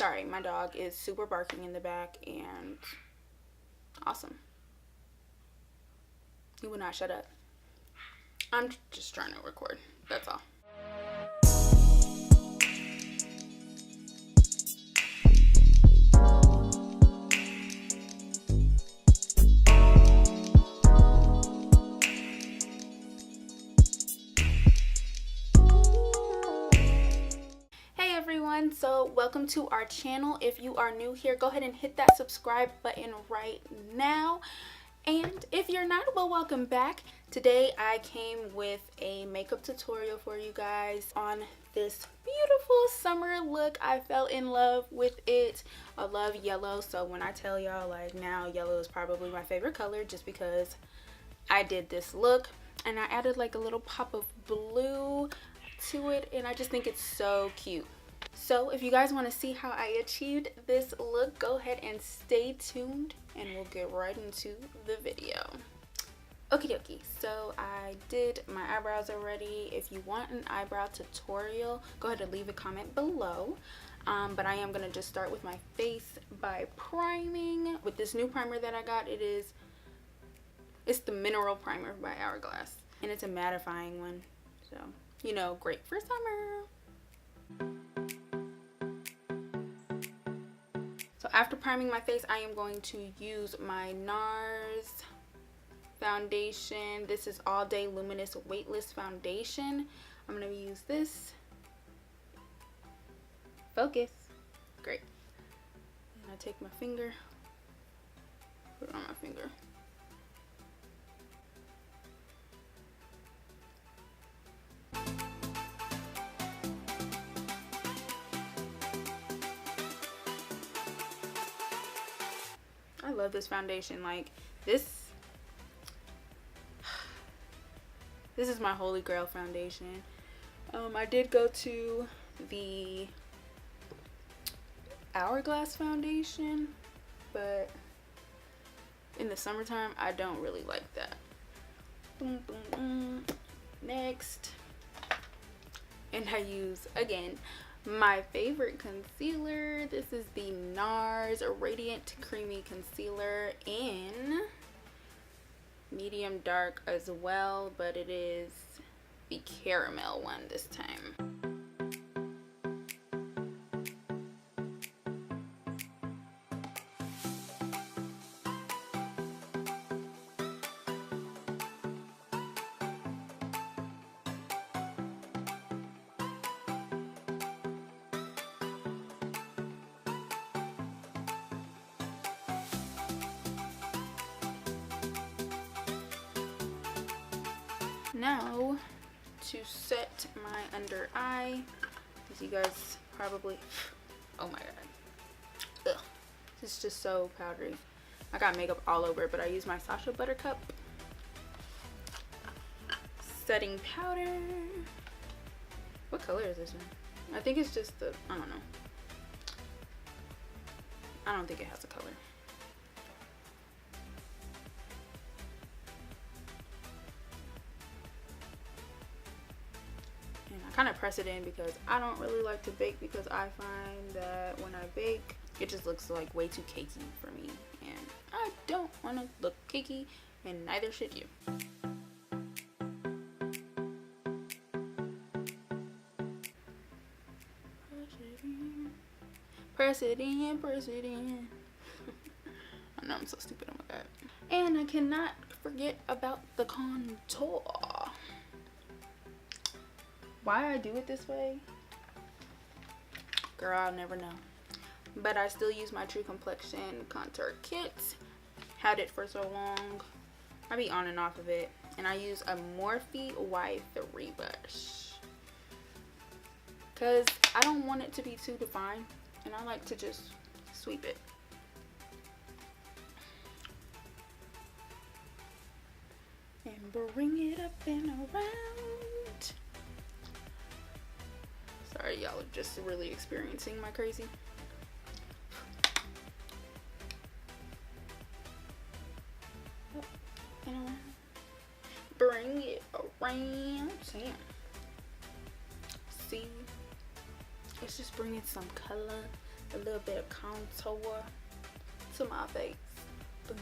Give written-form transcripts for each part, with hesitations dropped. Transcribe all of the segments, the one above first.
Sorry, my dog is super barking in the back and awesome. He will not shut up. I'm just trying to record, that's all. So welcome to our channel. If you are new here, go ahead and hit that subscribe button right now, and if you're not, well, welcome back. Today I came with a makeup tutorial for you guys on this beautiful summer look. I fell in love with it. I love yellow, so when I tell y'all, like, now yellow is probably my favorite color, just because I did this look and I added like a little pop of blue to it, and I just think it's so cute. So if you guys want to see how I achieved this look, go ahead and stay tuned and we'll get right into the video. Okie dokie, so I did my eyebrows already. If you want an eyebrow tutorial, go ahead and leave a comment below. But I am going to just start with my face by priming. With this new primer that I got, it's the Mineral Primer by Hourglass. And it's a mattifying one, so, you know, great for summer. So after priming my face, I am going to use my NARS foundation. This is All Day Luminous Weightless Foundation. I'm going to use this. Focus. Great. And I take my finger, put it on my finger. I love this foundation. Like, this is my holy grail foundation. I did go to the Hourglass foundation, but in the summertime I don't really like that. Boom, boom, boom. Next, and I use, again, my favorite concealer. This is the NARS Radiant Creamy Concealer in medium dark as well, but it is the caramel one this time. Now to set my under eye, as you guys probably, oh my god, ugh, this is just so powdery. I got makeup all over it, but I use my SASCHA Buttercup setting powder. What color is this one? I think it's just the, I don't know. I don't think it has a color. Kind of press it in because I don't really like to bake, because I find that when I bake it just looks like way too cakey for me, and I don't want to look cakey, and neither should you. Press it in, press it in. I know I'm so stupid, oh my god. And I cannot forget about the contour. Why I do it this way, girl, I'll never know. But I still use my True Complexion contour kit. Had it for so long. I be on and off of it. And I use a Morphe Y3 brush, because I don't want it to be too defined, and I like to just sweep it. And bring it up and around. Sorry, y'all are just really experiencing my crazy. Up and around. Bring it around. Damn. See? It's just bringing some color a little bit of contour to my face. Boom,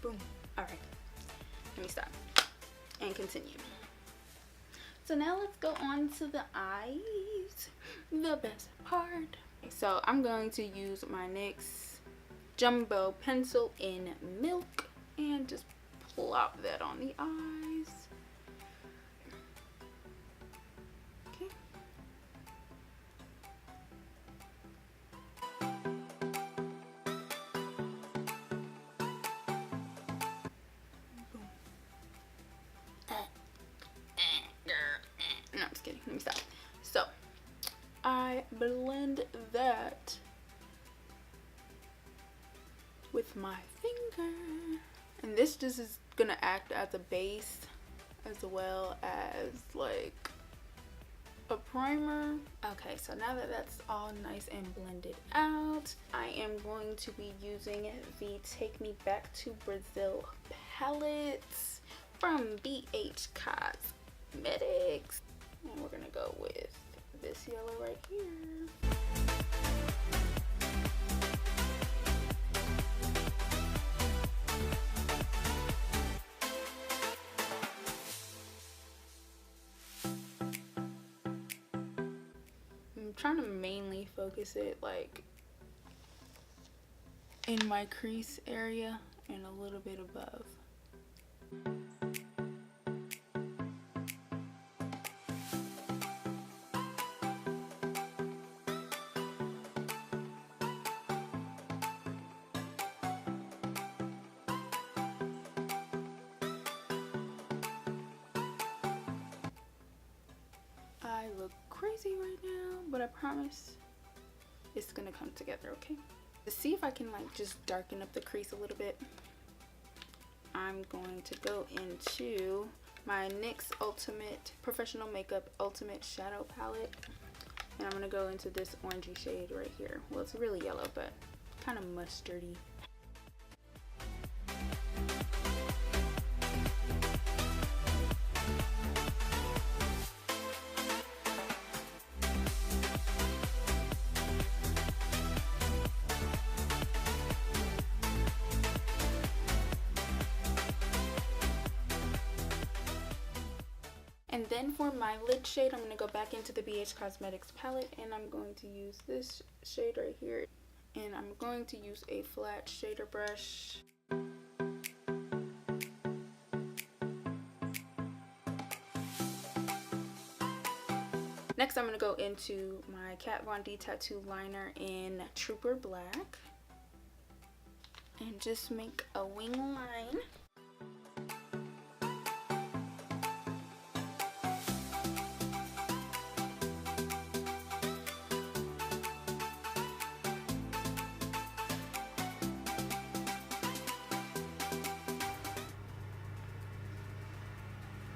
boom. All right, let me stop and continue. So now let's go on to the eyes, the best part. So I'm going to use my NYX Jumbo pencil in Milk and just plop that on the eyes. Okay. No, I'm just kidding. Let me stop. So I blend that with my finger, and this just is gonna act as a base as well as like a primer. Okay, so now that that's all nice and blended out, I am going to be using the Take Me Back to Brazil palette from BH Cosmetics, and we're gonna go with this yellow right here. I'm trying to mainly focus it like in my crease area and a little bit above. I look crazy right now, but I promise it's gonna come together, okay? To see if I can like just darken up the crease a little bit, I'm going to go into my NYX Ultimate Professional Makeup Ultimate Shadow Palette, and I'm gonna go into this orangey shade right here. Well, it's really yellow, but kind of mustardy. And then for my lid shade, I'm going to go back into the BH Cosmetics palette, and I'm going to use this shade right here. And I'm going to use a flat shader brush. Next, I'm going to go into my Kat Von D Tattoo Liner in Trooper Black and just make a wing line.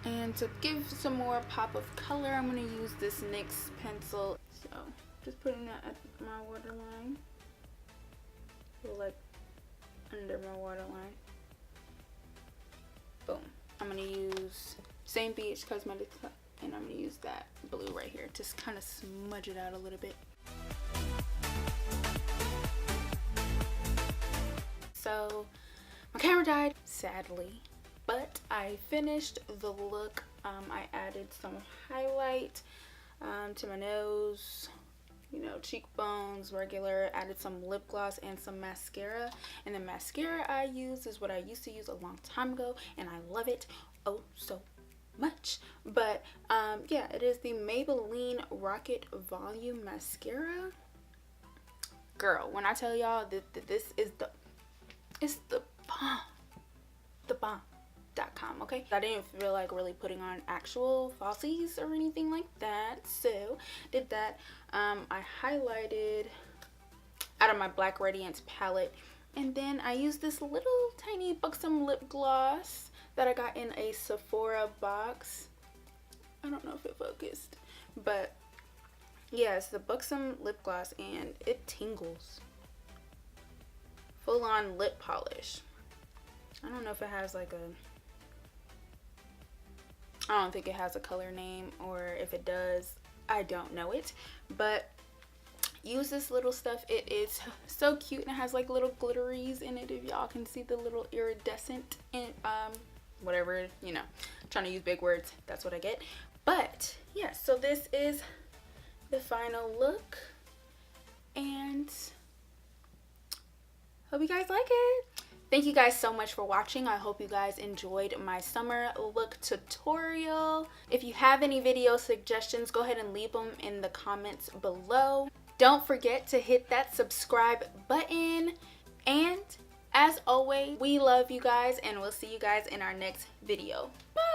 And to give some more pop of color, I'm going to use this NYX pencil. So just putting that at my waterline, like under my waterline. Boom. I'm going to use same BH Cosmetics, and I'm going to use that blue right here. Just kind of smudge it out a little bit. So my camera died, sadly. But I finished the look. I added some highlight to my nose, you know, cheekbones, regular. Added some lip gloss and some mascara. And the mascara I use is what I used to use a long time ago, and I love it oh so much. But yeah, it is the Maybelline Rocket Volume Mascara. Girl, when I tell y'all that this is the bomb. The bomb. .com, okay? I didn't feel like really putting on actual falsies or anything like that, so did that. I highlighted out of my Black Radiance palette, and then I used this little tiny Buxom Lip Gloss that I got in a Sephora box. I don't know if it focused, but yeah, it's the Buxom Lip Gloss, and it tingles. Full on lip polish. I don't know if it has like I don't think it has a color name, or if it does, I don't know it. But use this little stuff. It is so cute and it has like little glitteries in it. If y'all can see the little iridescent and whatever, you know, trying to use big words, that's what I get. But yeah, so this is the final look, and hope you guys like it. Thank you guys so much for watching. I hope you guys enjoyed my summer look tutorial. If you have any video suggestions, go ahead and leave them in the comments below. Don't forget to hit that subscribe button, and as always, we love you guys, and we'll see you guys in our next video. Bye!